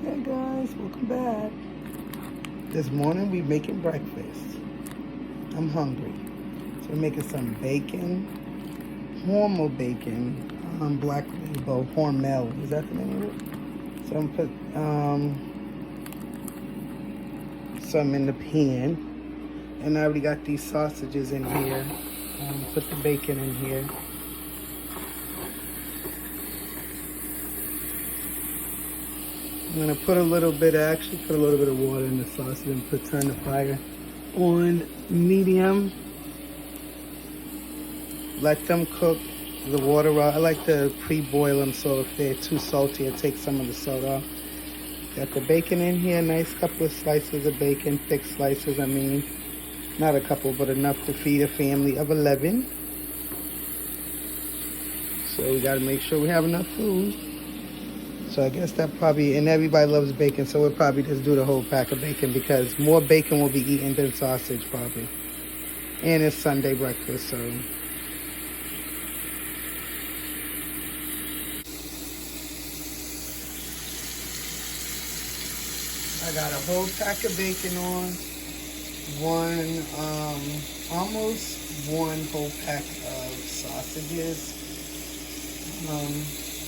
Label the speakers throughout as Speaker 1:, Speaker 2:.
Speaker 1: Hey guys, welcome back. This morning we making breakfast. I'm hungry. So we're making some bacon, Hormel bacon, black label, Hormel. Is that the name of it? So I'm put some in the pan. And I already got these sausages in here. Put the bacon in here. I'm gonna put a little bit of water in the sausage and turn the fire on medium. Let them cook the water raw. I like to pre-boil them so if they're too salty, I take some of the salt off. Got the bacon in here, nice couple of slices of bacon, thick slices, I mean. Not a couple, but enough to feed a family of 11. So we gotta make sure we have enough food. So I guess that probably, and everybody loves bacon, so we'll probably just do the whole pack of bacon because more bacon will be eaten than sausage probably. And it's Sunday breakfast, so. I got a whole pack of bacon on, almost one whole pack of sausages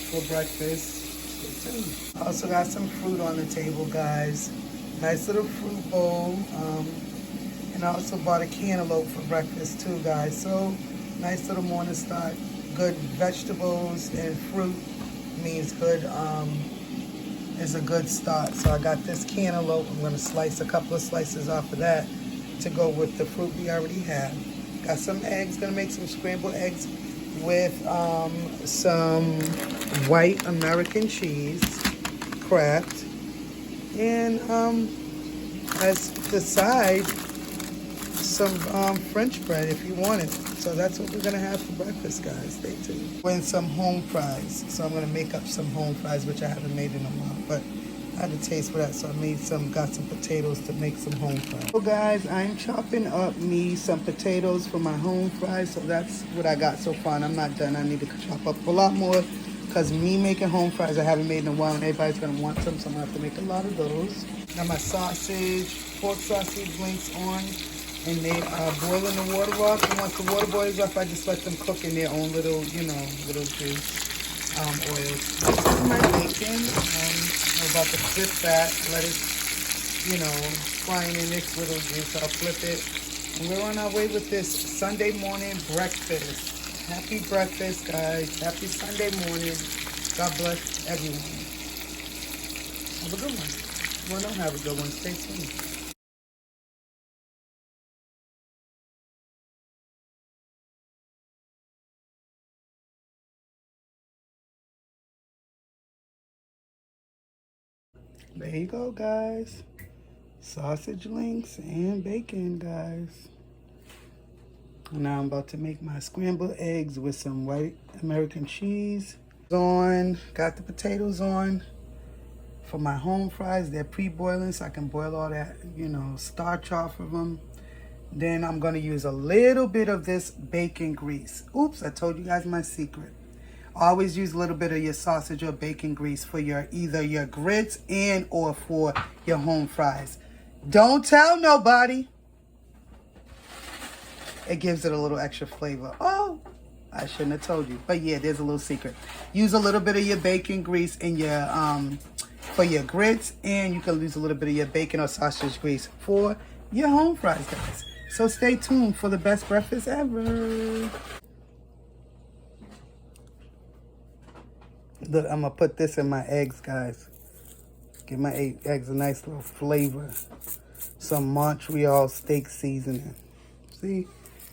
Speaker 1: for breakfast. I also got some fruit on the table, guys. Nice little fruit bowl. And I also bought a cantaloupe for breakfast too, guys. So nice little morning start. Good vegetables and fruit means good. Is a good start. So I got this cantaloupe. I'm going to slice a couple of slices off of that to go with the fruit we already have. Got some eggs. Going to make some scrambled eggs with some white American cheese, Kraft, and as the side, some French bread if you want it. So that's what we're gonna have for breakfast, guys. Stay tuned. And some home fries. So I'm gonna make up some home fries, which I haven't made in a while, but I had a taste for that, so I got some potatoes to make some home fries. So guys, I'm chopping up me some potatoes for my home fries. So that's what I got so far, and I'm not done. I need to chop up a lot more because me making home fries I haven't made in a while, and everybody's gonna want some, so I'm gonna have to make a lot of those. Got my pork sausage links on. And they are boiling the water off. And once the water boils off, I just let them cook in their own little, little juice, oils. This is my bacon. I'm about to flip that, let it, frying in this little juice. I'll flip it. And we're on our way with this Sunday morning breakfast. Happy breakfast, guys. Happy Sunday morning. God bless everyone. Have a good one. Well, don't have a good one. Stay tuned. There you go, guys. Sausage links and bacon, guys. And now I'm about to make my scrambled eggs with some white American cheese. Got the potatoes on for my home fries. They're pre-boiling so I can boil all that, starch off of them. Then I'm gonna use a little bit of this bacon grease. Oops, I told you guys my secret. Always use a little bit of your sausage or bacon grease for either your grits and or for your home fries. Don't tell nobody. It gives it a little extra flavor. Oh, I shouldn't have told you. But yeah, there's a little secret. Use a little bit of your bacon grease in your for your grits, and you can use a little bit of your bacon or sausage grease for your home fries, guys. So stay tuned for the best breakfast ever. Look, I'm gonna put this in my eggs, guys. Give my eggs a nice little flavor. Some Montreal steak seasoning. See?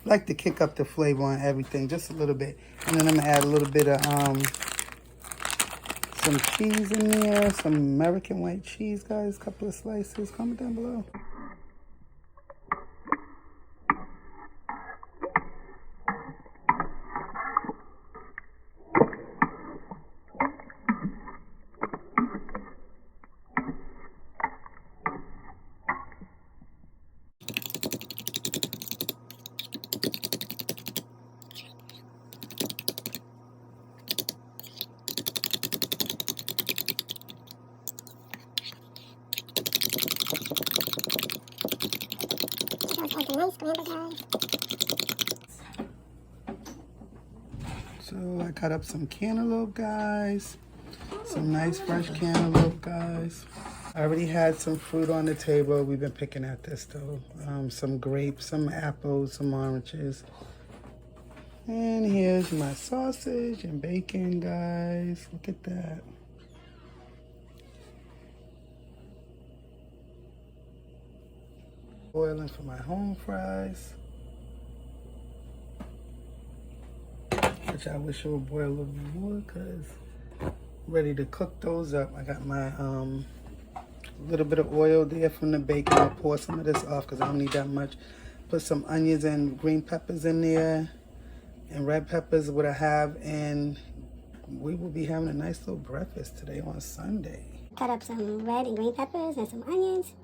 Speaker 1: Like to kick up the flavor on everything just a little bit. And then I'm gonna add a little bit of some cheese in there, some American white cheese, guys. A couple of slices. Comment down below.
Speaker 2: something nice, come here, guys.
Speaker 1: So I cut up some cantaloupe, guys. Some nice fresh cantaloupe, guys. I already had some fruit on the table. We've been picking at this though. Some grapes, some apples, some oranges. And here's my sausage and bacon, guys. Look at that. Boiling for my home fries. Which I wish it would boil a little bit more because ready to cook those up. I got my little bit of oil there from the bacon. I'll pour some of this off because I don't need that much. Put some onions and green peppers in there. And red peppers what I have. And we will be having a nice little breakfast today on Sunday.
Speaker 2: Cut up some red and green peppers and some onions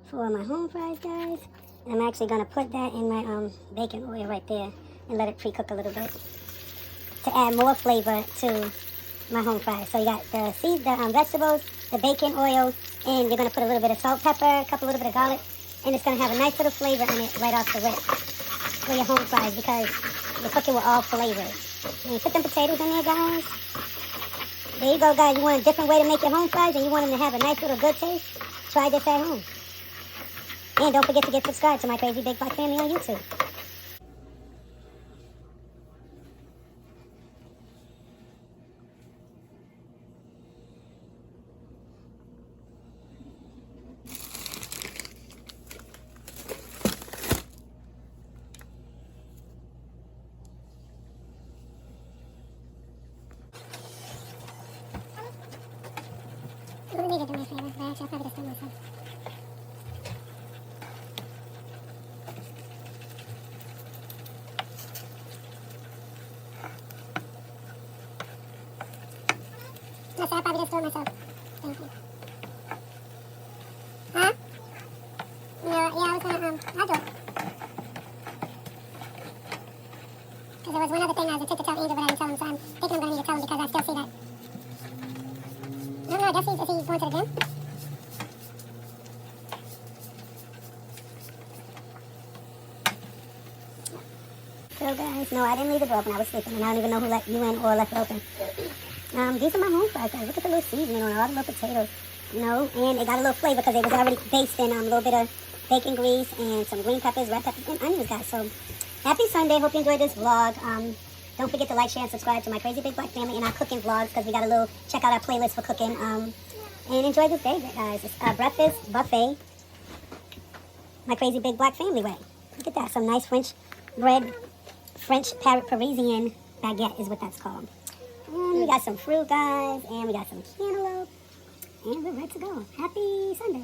Speaker 2: for my home fries, guys. And I'm actually going to put that in my bacon oil right there and let it pre-cook a little bit to add more flavor to my home fries. So you got the vegetables, the bacon oil, and you're going to put a little bit of salt, pepper, a little bit of garlic, and it's going to have a nice little flavor in it right off the rip for your home fries because you're cooking with all flavors. And you put them potatoes in there, guys. There you go, guys. You want a different way to make your home fries and you want them to have a nice little good taste? Try this at home. And don't forget to get subscribed to my Crazy Big Black Family on YouTube. I don't need to do my favor, but actually I'll probably just do it myself. No, sir, I'll probably just do it myself. Thank you. Huh? Yeah, I was gonna, I'll do it. Because there was one other thing I was intended to tell Angel, but I didn't tell him, so I'm thinking I'm gonna need to tell him because I still see that. I don't know, I guess he's going to the gym. So guys, no, I didn't leave the door open. I was sleeping, and I don't even know who let you in or left it open. These are my home fries, guys. Look at the little seasoning on all the little potatoes. You know, and it got a little flavor because it was already based in a little bit of bacon grease and some green peppers, red peppers, and onions, guys. So happy Sunday. Hope you enjoyed this vlog. Don't forget to like, share, and subscribe to my Crazy Big Black Family and our cooking vlogs because we got a little, check out our playlist for cooking. And enjoy this day, guys. It's a breakfast buffet, my Crazy Big Black Family way. Look at that. Some nice French bread, French Parisian baguette is what that's called. And we got some fruit, guys, and we got some cantaloupe, and we're ready to go. Happy Sunday.